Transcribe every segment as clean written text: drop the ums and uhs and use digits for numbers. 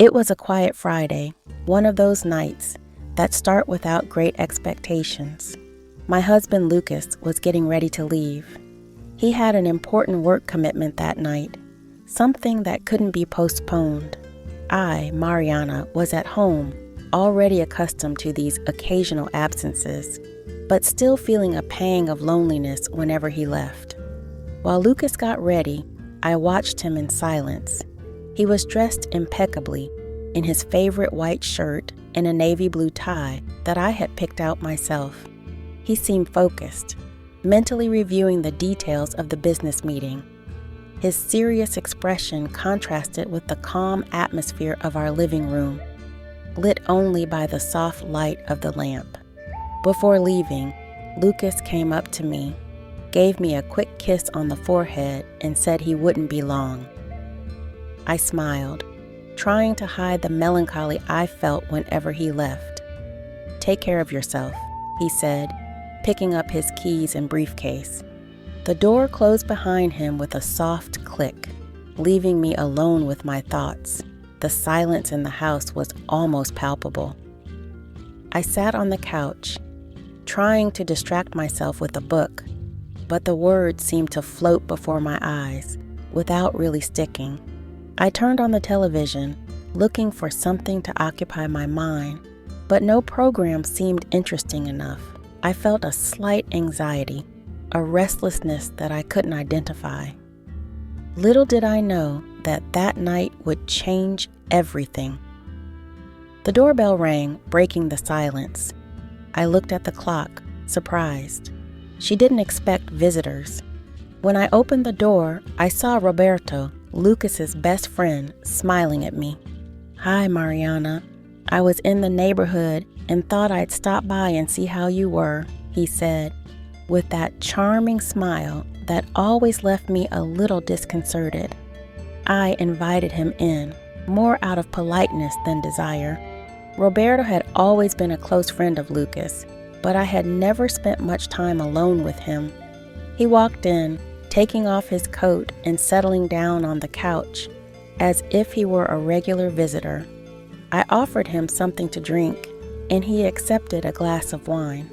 It was a quiet Friday, one of those nights that start without great expectations. My husband Lucas was getting ready to leave. He had an important work commitment that night, something that couldn't be postponed. I, Mariana, was at home, already accustomed to these occasional absences, but still feeling a pang of loneliness whenever he left. While Lucas got ready, I watched him in silence. He was dressed impeccably in his favorite white shirt and a navy blue tie that I had picked out myself. He seemed focused, mentally reviewing the details of the business meeting. His serious expression contrasted with the calm atmosphere of our living room, lit only by the soft light of the lamp. Before leaving, Lucas came up to me, gave me a quick kiss on the forehead, and said he wouldn't be long. I smiled, trying to hide the melancholy I felt whenever he left. "Take care of yourself," he said, picking up his keys and briefcase. The door closed behind him with a soft click, leaving me alone with my thoughts. The silence in the house was almost palpable. I sat on the couch, trying to distract myself with a book, but the words seemed to float before my eyes without really sticking. I turned on the television, looking for something to occupy my mind, but no program seemed interesting enough. I felt a slight anxiety, a restlessness that I couldn't identify. Little did I know that that night would change everything. The doorbell rang, breaking the silence. I looked at the clock, surprised. She didn't expect visitors. When I opened the door, I saw Roberto, Lucas's best friend, smiling at me. "Hi, Mariana. I was in the neighborhood and thought I'd stop by and see how you were," he said, with that charming smile that always left me a little disconcerted. I invited him in, more out of politeness than desire. Roberto had always been a close friend of Lucas, but I had never spent much time alone with him. He walked in, taking off his coat and settling down on the couch, as if he were a regular visitor. I offered him something to drink, and he accepted a glass of wine.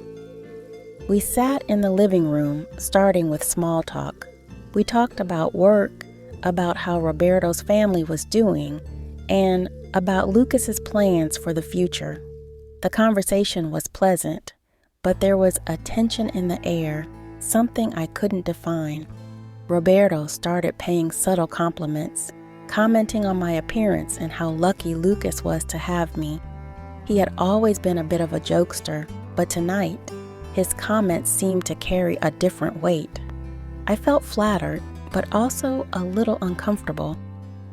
We sat in the living room, starting with small talk. We talked about work, about how Roberto's family was doing, and about Lucas's plans for the future. The conversation was pleasant, but there was a tension in the air, something I couldn't define. Roberto started paying subtle compliments, commenting on my appearance and how lucky Lucas was to have me. He had always been a bit of a jokester, but tonight, his comments seemed to carry a different weight. I felt flattered, but also a little uncomfortable.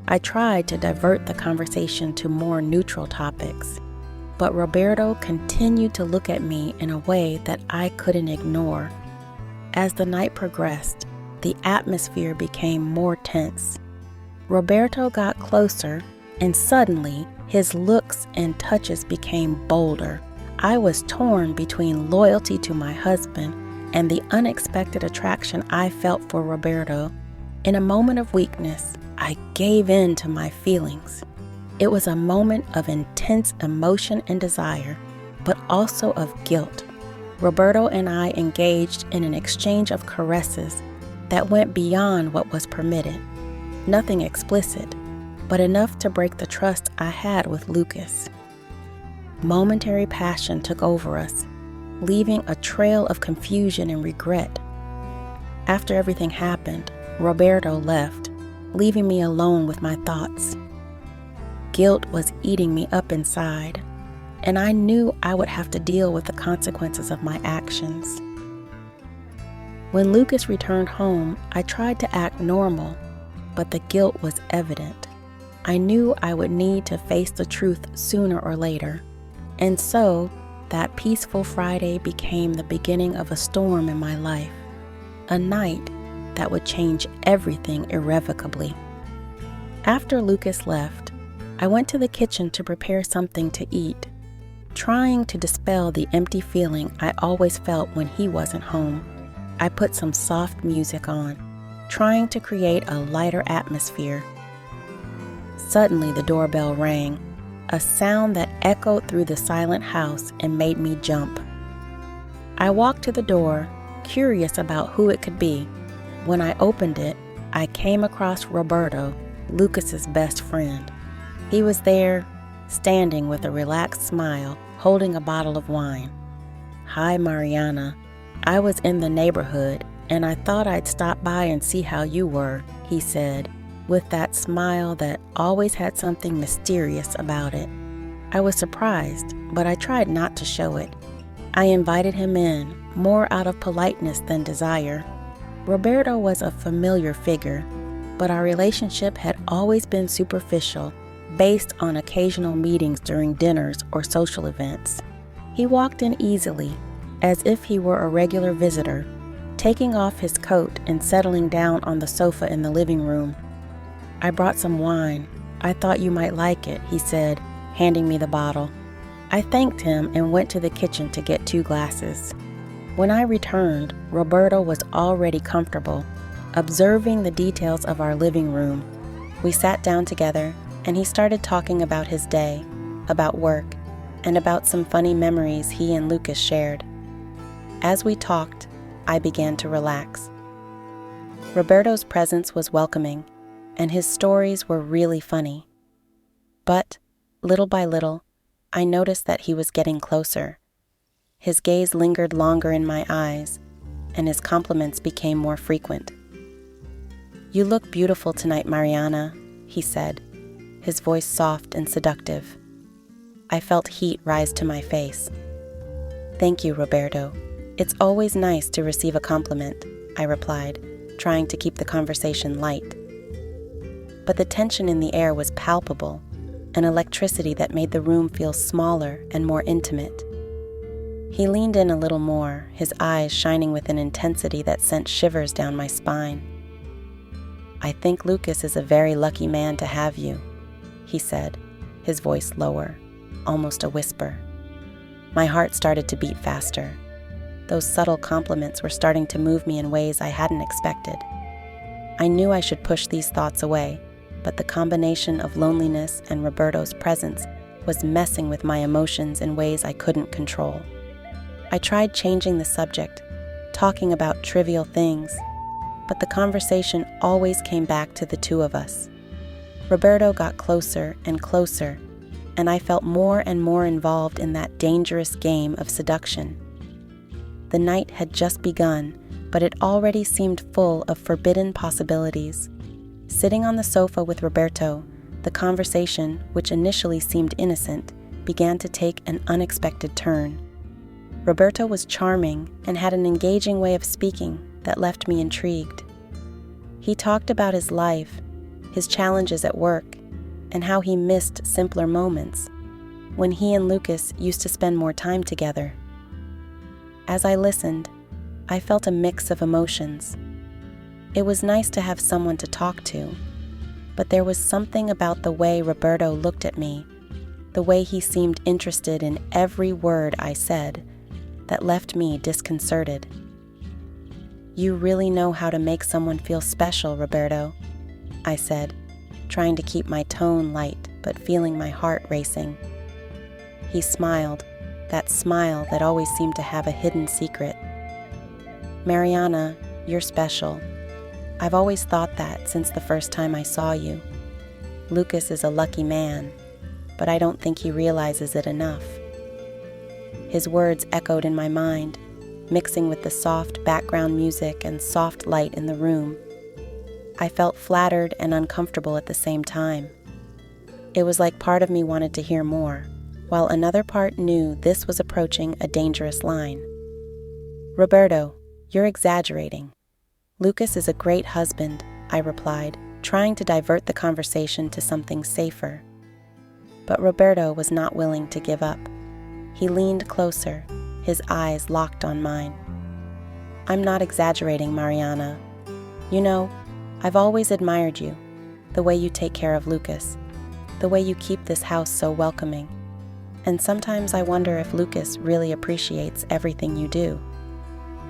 I tried to divert the conversation to more neutral topics, but Roberto continued to look at me in a way that I couldn't ignore. As the night progressed, the atmosphere became more tense. Roberto got closer, and suddenly, his looks and touches became bolder. I was torn between loyalty to my husband and the unexpected attraction I felt for Roberto. In a moment of weakness, I gave in to my feelings. It was a moment of intense emotion and desire, but also of guilt. Roberto and I engaged in an exchange of caresses that went beyond what was permitted. Nothing explicit, but enough to break the trust I had with Lucas. Momentary passion took over us, leaving a trail of confusion and regret. After everything happened, Roberto left, leaving me alone with my thoughts. Guilt was eating me up inside, and I knew I would have to deal with the consequences of my actions. When Lucas returned home, I tried to act normal, but the guilt was evident. I knew I would need to face the truth sooner or later, and so that peaceful Friday became the beginning of a storm in my life, a night that would change everything irrevocably. After Lucas left, I went to the kitchen to prepare something to eat, trying to dispel the empty feeling I always felt when he wasn't home. I put some soft music on, trying to create a lighter atmosphere. Suddenly the doorbell rang, a sound that echoed through the silent house and made me jump. I walked to the door, curious about who it could be. When I opened it, I came across Roberto, Lucas's best friend. He was there, standing with a relaxed smile, holding a bottle of wine. "Hi, Mariana. I was in the neighborhood, and I thought I'd stop by and see how you were," he said, with that smile that always had something mysterious about it. I was surprised, but I tried not to show it. I invited him in, more out of politeness than desire. Roberto was a familiar figure, but our relationship had always been superficial, based on occasional meetings during dinners or social events. He walked in easily, as if he were a regular visitor, taking off his coat and settling down on the sofa in the living room. "I brought some wine. I thought you might like it," he said, handing me the bottle. I thanked him and went to the kitchen to get 2 glasses. When I returned, Roberto was already comfortable, observing the details of our living room. We sat down together, and he started talking about his day, about work, and about some funny memories he and Lucas shared. As we talked, I began to relax. Roberto's presence was welcoming, and his stories were really funny. But, little by little, I noticed that he was getting closer. His gaze lingered longer in my eyes, and his compliments became more frequent. "You look beautiful tonight, Mariana," he said, his voice soft and seductive. I felt heat rise to my face. "Thank you, Roberto. It's always nice to receive a compliment," I replied, trying to keep the conversation light. But the tension in the air was palpable, an electricity that made the room feel smaller and more intimate. He leaned in a little more, his eyes shining with an intensity that sent shivers down my spine. "I think Lucas is a very lucky man to have you," he said, his voice lower, almost a whisper. My heart started to beat faster. Those subtle compliments were starting to move me in ways I hadn't expected. I knew I should push these thoughts away, but the combination of loneliness and Roberto's presence was messing with my emotions in ways I couldn't control. I tried changing the subject, talking about trivial things, but the conversation always came back to the 2 of us. Roberto got closer and closer, and I felt more and more involved in that dangerous game of seduction. The night had just begun, but it already seemed full of forbidden possibilities. Sitting on the sofa with Roberto, the conversation, which initially seemed innocent, began to take an unexpected turn. Roberto was charming and had an engaging way of speaking that left me intrigued. He talked about his life, his challenges at work, and how he missed simpler moments, when he and Lucas used to spend more time together. As I listened, I felt a mix of emotions. It was nice to have someone to talk to, but there was something about the way Roberto looked at me, the way he seemed interested in every word I said, that left me disconcerted. "You really know how to make someone feel special, Roberto," I said, trying to keep my tone light but feeling my heart racing. He smiled, that smile that always seemed to have a hidden secret. "Mariana, you're special. I've always thought that since the first time I saw you. Lucas is a lucky man, but I don't think he realizes it enough." His words echoed in my mind, mixing with the soft background music and soft light in the room. I felt flattered and uncomfortable at the same time. It was like part of me wanted to hear more, while another part knew this was approaching a dangerous line. "Roberto, you're exaggerating. Lucas is a great husband," I replied, trying to divert the conversation to something safer. But Roberto was not willing to give up. He leaned closer, his eyes locked on mine. "I'm not exaggerating, Mariana. You know, I've always admired you, the way you take care of Lucas, the way you keep this house so welcoming. And sometimes I wonder if Lucas really appreciates everything you do."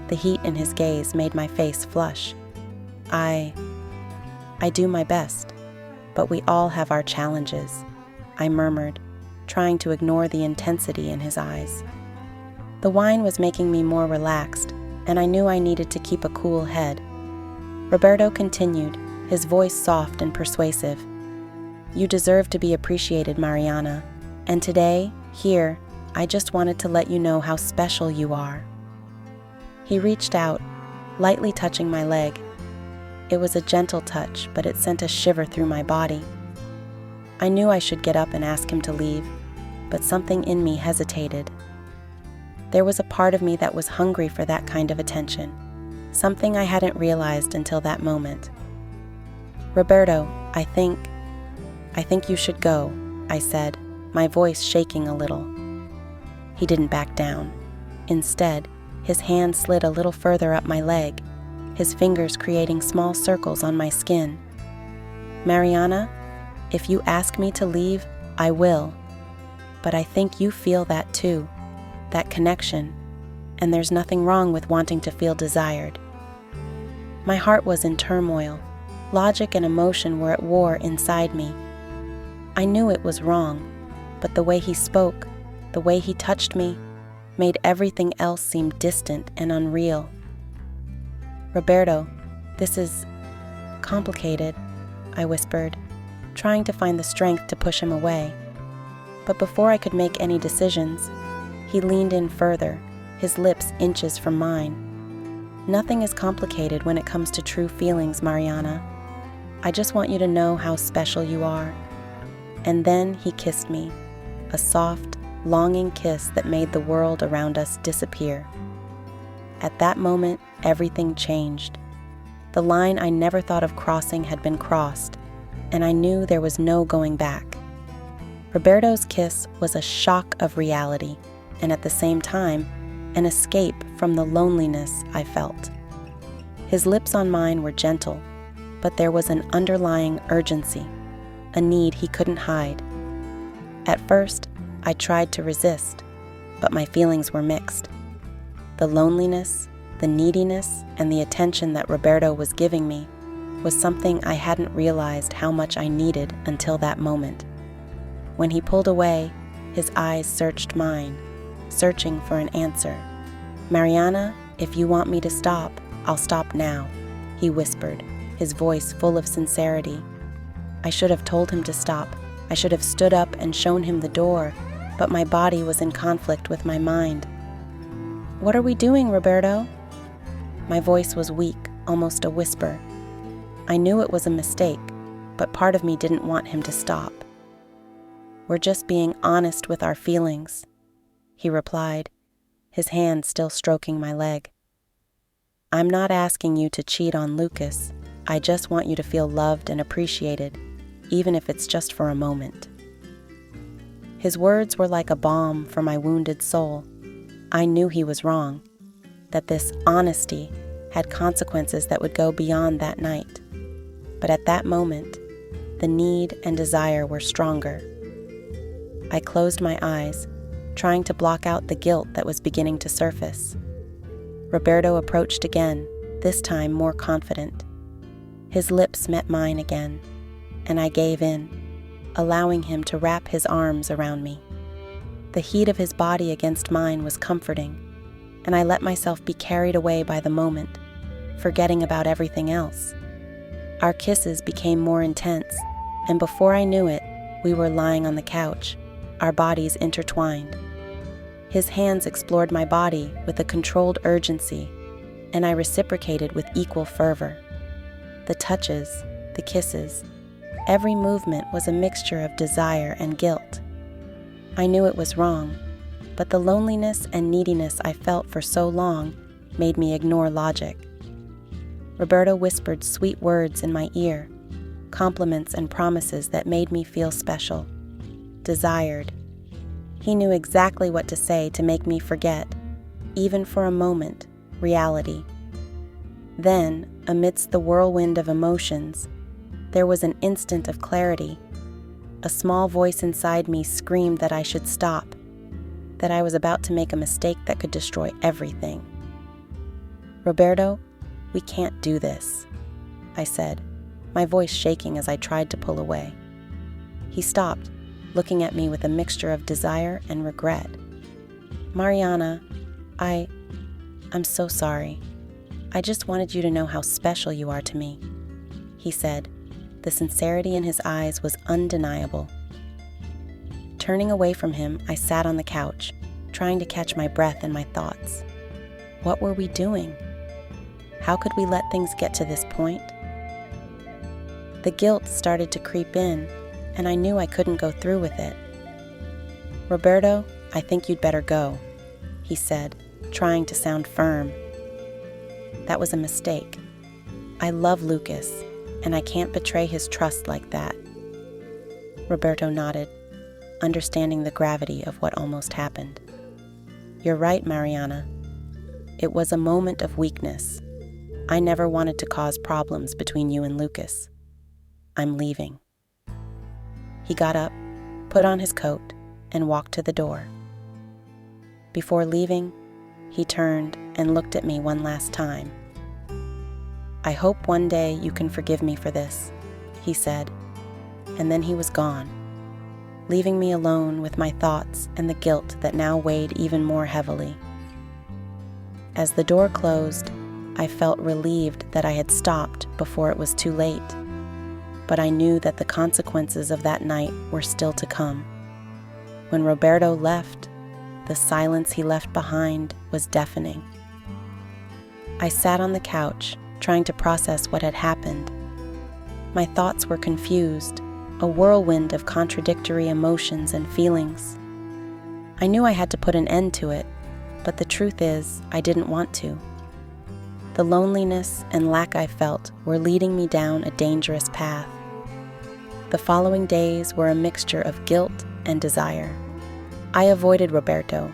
The heat in his gaze made my face flush. I do my best, but we all have our challenges," I murmured, trying to ignore the intensity in his eyes. The wine was making me more relaxed, and I knew I needed to keep a cool head. Roberto continued, his voice soft and persuasive. "You deserve to be appreciated, Mariana, and today, here, I just wanted to let you know how special you are." He reached out, lightly touching my leg. It was a gentle touch, but it sent a shiver through my body. I knew I should get up and ask him to leave, but something in me hesitated. There was a part of me that was hungry for that kind of attention, something I hadn't realized until that moment. "Roberto, I think you should go," I said, my voice shaking a little. He didn't back down. Instead, his hand slid a little further up my leg, his fingers creating small circles on my skin. "Mariana, if you ask me to leave, I will. But I think you feel that too, that connection, and there's nothing wrong with wanting to feel desired." My heart was in turmoil. Logic and emotion were at war inside me. I knew it was wrong, but the way he spoke, the way he touched me, made everything else seem distant and unreal. "Roberto, this is complicated," I whispered, trying to find the strength to push him away. But before I could make any decisions, he leaned in further, his lips inches from mine. "Nothing is complicated when it comes to true feelings, Mariana. I just want you to know how special you are." And then he kissed me, a soft, longing kiss that made the world around us disappear. At that moment, everything changed. The line I never thought of crossing had been crossed, and I knew there was no going back. Roberto's kiss was a shock of reality, and at the same time, an escape from the loneliness I felt. His lips on mine were gentle, but there was an underlying urgency, a need he couldn't hide. At first, I tried to resist, but my feelings were mixed. The loneliness, the neediness, and the attention that Roberto was giving me was something I hadn't realized how much I needed until that moment. When he pulled away, his eyes searched mine, searching for an answer. "Mariana, if you want me to stop, I'll stop now," he whispered, his voice full of sincerity. I should have told him to stop. I should have stood up and shown him the door, but my body was in conflict with my mind. "What are we doing, Roberto?" My voice was weak, almost a whisper. I knew it was a mistake, but part of me didn't want him to stop. "We're just being honest with our feelings," he replied, his hand still stroking my leg. "I'm not asking you to cheat on Lucas. I just want you to feel loved and appreciated, even if it's just for a moment." His words were like a balm for my wounded soul. I knew he was wrong, that this honesty had consequences that would go beyond that night. But at that moment, the need and desire were stronger. I closed my eyes, trying to block out the guilt that was beginning to surface. Roberto approached again, this time more confident. His lips met mine again, and I gave in, allowing him to wrap his arms around me. The heat of his body against mine was comforting, and I let myself be carried away by the moment, forgetting about everything else. Our kisses became more intense, and before I knew it, we were lying on the couch, our bodies intertwined. His hands explored my body with a controlled urgency, and I reciprocated with equal fervor. The touches, the kisses, every movement was a mixture of desire and guilt. I knew it was wrong, but the loneliness and neediness I felt for so long made me ignore logic. Roberto whispered sweet words in my ear, compliments and promises that made me feel special, desired. He knew exactly what to say to make me forget, even for a moment, reality. Then, amidst the whirlwind of emotions, there was an instant of clarity. A small voice inside me screamed that I should stop, that I was about to make a mistake that could destroy everything. "Roberto, we can't do this," I said, my voice shaking as I tried to pull away. He stopped, looking at me with a mixture of desire and regret. "Mariana, I'm so sorry. I just wanted you to know how special you are to me," he said. The sincerity in his eyes was undeniable. Turning away from him, I sat on the couch, trying to catch my breath and my thoughts. What were we doing? How could we let things get to this point? The guilt started to creep in, and I knew I couldn't go through with it. "Roberto, I think you'd better go," he said, trying to sound firm. That was a mistake. I love Lucas, and I can't betray his trust like that. Roberto nodded, understanding the gravity of what almost happened. "You're right, Mariana. It was a moment of weakness. I never wanted to cause problems between you and Lucas. I'm leaving." He got up, put on his coat, and walked to the door. Before leaving, he turned and looked at me one last time. "I hope one day you can forgive me for this," he said, and then he was gone, leaving me alone with my thoughts and the guilt that now weighed even more heavily. As the door closed, I felt relieved that I had stopped before it was too late, but I knew that the consequences of that night were still to come. When Roberto left, the silence he left behind was deafening. I sat on the couch, trying to process what had happened. My thoughts were confused, a whirlwind of contradictory emotions and feelings. I knew I had to put an end to it, but the truth is, I didn't want to. The loneliness and lack I felt were leading me down a dangerous path. The following days were a mixture of guilt and desire. I avoided Roberto,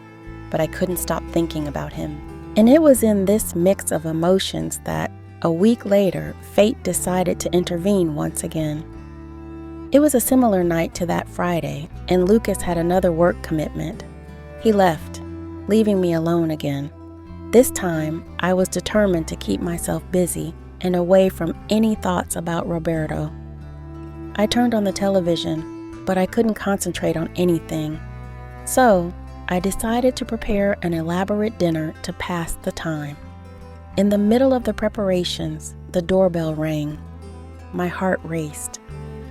but I couldn't stop thinking about him. And it was in this mix of emotions that, a week later, fate decided to intervene once again. It was a similar night to that Friday, and Lucas had another work commitment. He left, leaving me alone again. This time, I was determined to keep myself busy and away from any thoughts about Roberto. I turned on the television, but I couldn't concentrate on anything. So, I decided to prepare an elaborate dinner to pass the time. In the middle of the preparations, the doorbell rang. My heart raced.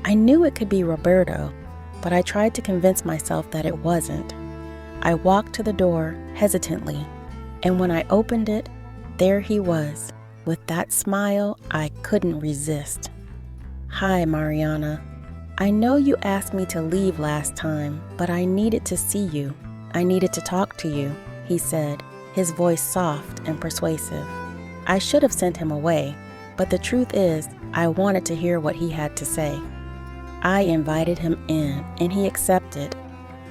I knew it could be Roberto, but I tried to convince myself that it wasn't. I walked to the door hesitantly, and when I opened it, there he was, with that smile I couldn't resist. "Hi, Mariana. I know you asked me to leave last time, but I needed to see you. I needed to talk to you," he said, his voice soft and persuasive. I should have sent him away, but the truth is, I wanted to hear what he had to say. I invited him in, and he accepted,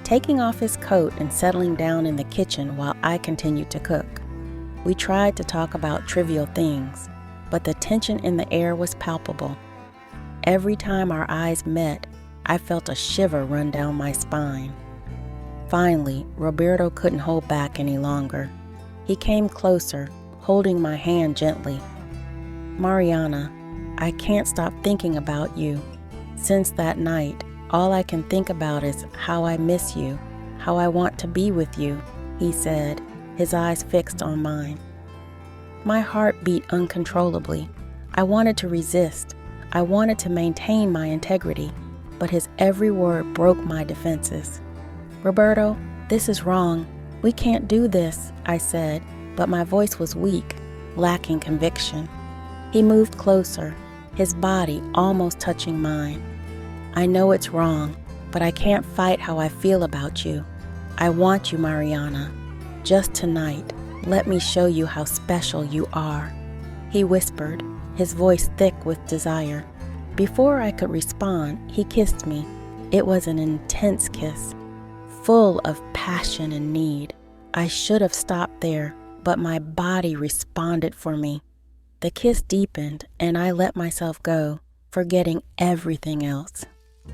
taking off his coat and settling down in the kitchen while I continued to cook. We tried to talk about trivial things, but the tension in the air was palpable. Every time our eyes met, I felt a shiver run down my spine. Finally, Roberto couldn't hold back any longer. He came closer, holding my hand gently. "Mariana, I can't stop thinking about you. Since that night, all I can think about is how I miss you, how I want to be with you," he said, his eyes fixed on mine. My heart beat uncontrollably. I wanted to resist. I wanted to maintain my integrity, but his every word broke my defenses. "Roberto, this is wrong. We can't do this," I said, but my voice was weak, lacking conviction. He moved closer, his body almost touching mine. "I know it's wrong, but I can't fight how I feel about you. I want you, Mariana. Just tonight, let me show you how special you are," he whispered, his voice thick with desire. Before I could respond, he kissed me. It was an intense kiss, full of passion and need. I should have stopped there, but my body responded for me. The kiss deepened, and I let myself go, forgetting everything else.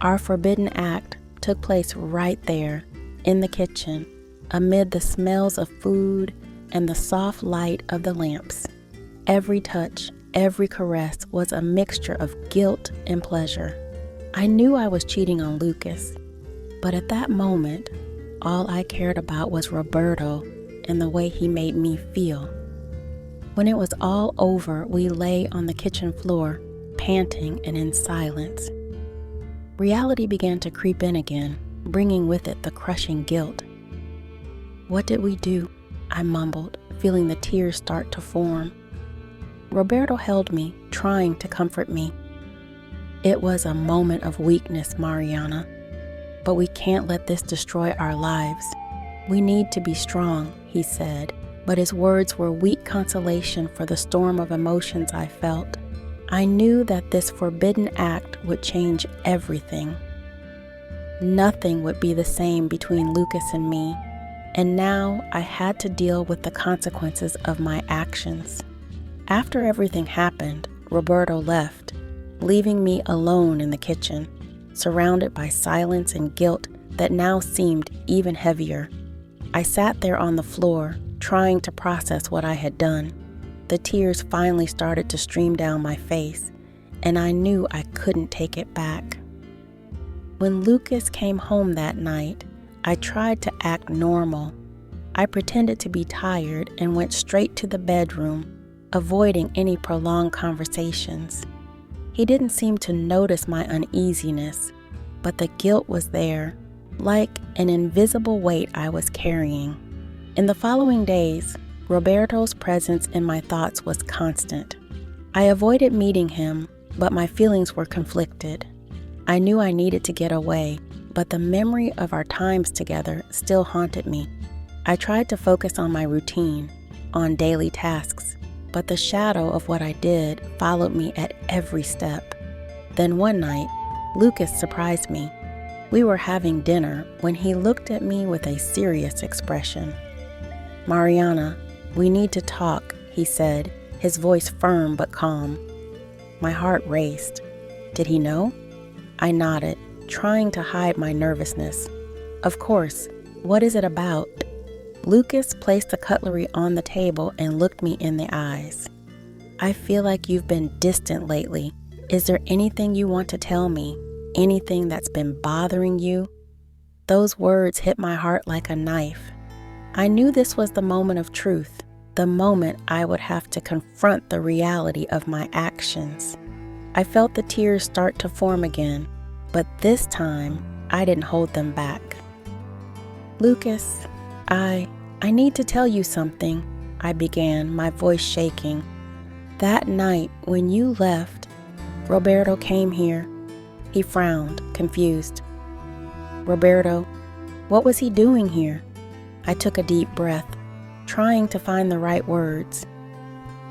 Our forbidden act took place right there, in the kitchen, amid the smells of food and the soft light of the lamps. Every touch, every caress was a mixture of guilt and pleasure. I knew I was cheating on Lucas, but at that moment, all I cared about was Roberto and the way he made me feel. When it was all over, we lay on the kitchen floor, panting and in silence. Reality began to creep in again, bringing with it the crushing guilt. "What did we do?" I mumbled, feeling the tears start to form. Roberto held me, trying to comfort me. "It was a moment of weakness, Mariana, but we can't let this destroy our lives. We need to be strong," he said, but his words were weak consolation for the storm of emotions I felt. I knew that this forbidden act would change everything. Nothing would be the same between Lucas and me, and now I had to deal with the consequences of my actions. After everything happened, Roberto left, leaving me alone in the kitchen, surrounded by silence and guilt that now seemed even heavier. I sat there on the floor, trying to process what I had done. The tears finally started to stream down my face, and I knew I couldn't take it back. When Lucas came home that night, I tried to act normal. I pretended to be tired and went straight to the bedroom, avoiding any prolonged conversations. He didn't seem to notice my uneasiness, but the guilt was there, like an invisible weight I was carrying. In the following days, Roberto's presence in my thoughts was constant. I avoided meeting him, but my feelings were conflicted. I knew I needed to get away, but the memory of our times together still haunted me. I tried to focus on my routine, on daily tasks, but the shadow of what I did followed me at every step. Then one night, Lucas surprised me. We were having dinner when he looked at me with a serious expression. "Mariana, we need to talk," he said, his voice firm but calm. My heart raced. Did he know? I nodded, trying to hide my nervousness. "Of course. What is it about?" Lucas placed the cutlery on the table and looked me in the eyes. "I feel like you've been distant lately. Is there anything you want to tell me? Anything that's been bothering you?" Those words hit my heart like a knife. I knew this was the moment of truth, the moment I would have to confront the reality of my actions. I felt the tears start to form again, but this time I didn't hold them back. "Lucas, I need to tell you something," I began, my voice shaking. "That night when you left, Roberto came here." He frowned, confused. "Roberto, what was he doing here?" I took a deep breath, trying to find the right words.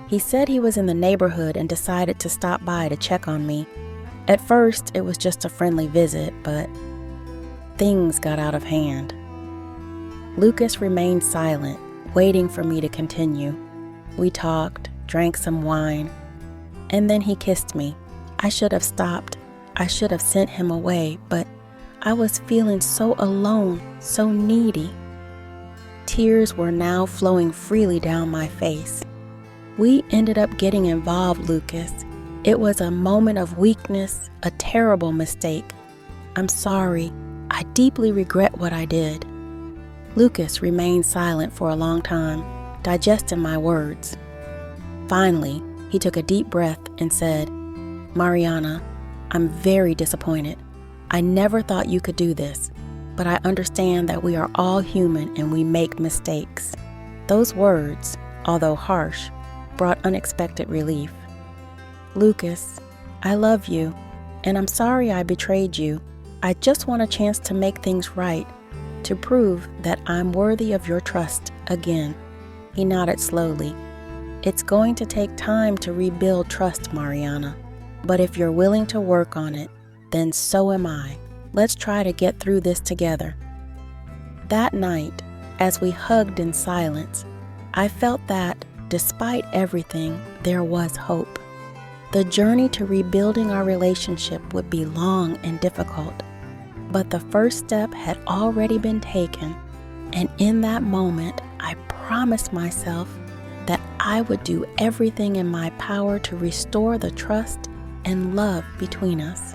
"He said he was in the neighborhood and decided to stop by to check on me. At first, it was just a friendly visit, but things got out of hand." Lucas remained silent, waiting for me to continue. We talked, drank some wine, and then he kissed me. I should have stopped. I should have sent him away, but I was feeling so alone, so needy. Tears were now flowing freely down my face. "We ended up getting involved, Lucas. It was a moment of weakness, a terrible mistake. I'm sorry. I deeply regret what I did." Lucas remained silent for a long time, digesting my words. Finally, he took a deep breath and said, "Mariana, I'm very disappointed. I never thought you could do this, but I understand that we are all human and we make mistakes." Those words, although harsh, brought unexpected relief. "Lucas, I love you, and I'm sorry I betrayed you. I just want a chance to make things right, to prove that I'm worthy of your trust again." He nodded slowly. "It's going to take time to rebuild trust, Mariana, but if you're willing to work on it, then so am I. Let's try to get through this together." That night, as we hugged in silence, I felt that, despite everything, there was hope. The journey to rebuilding our relationship would be long and difficult, but the first step had already been taken, and in that moment, I promised myself that I would do everything in my power to restore the trust and love between us.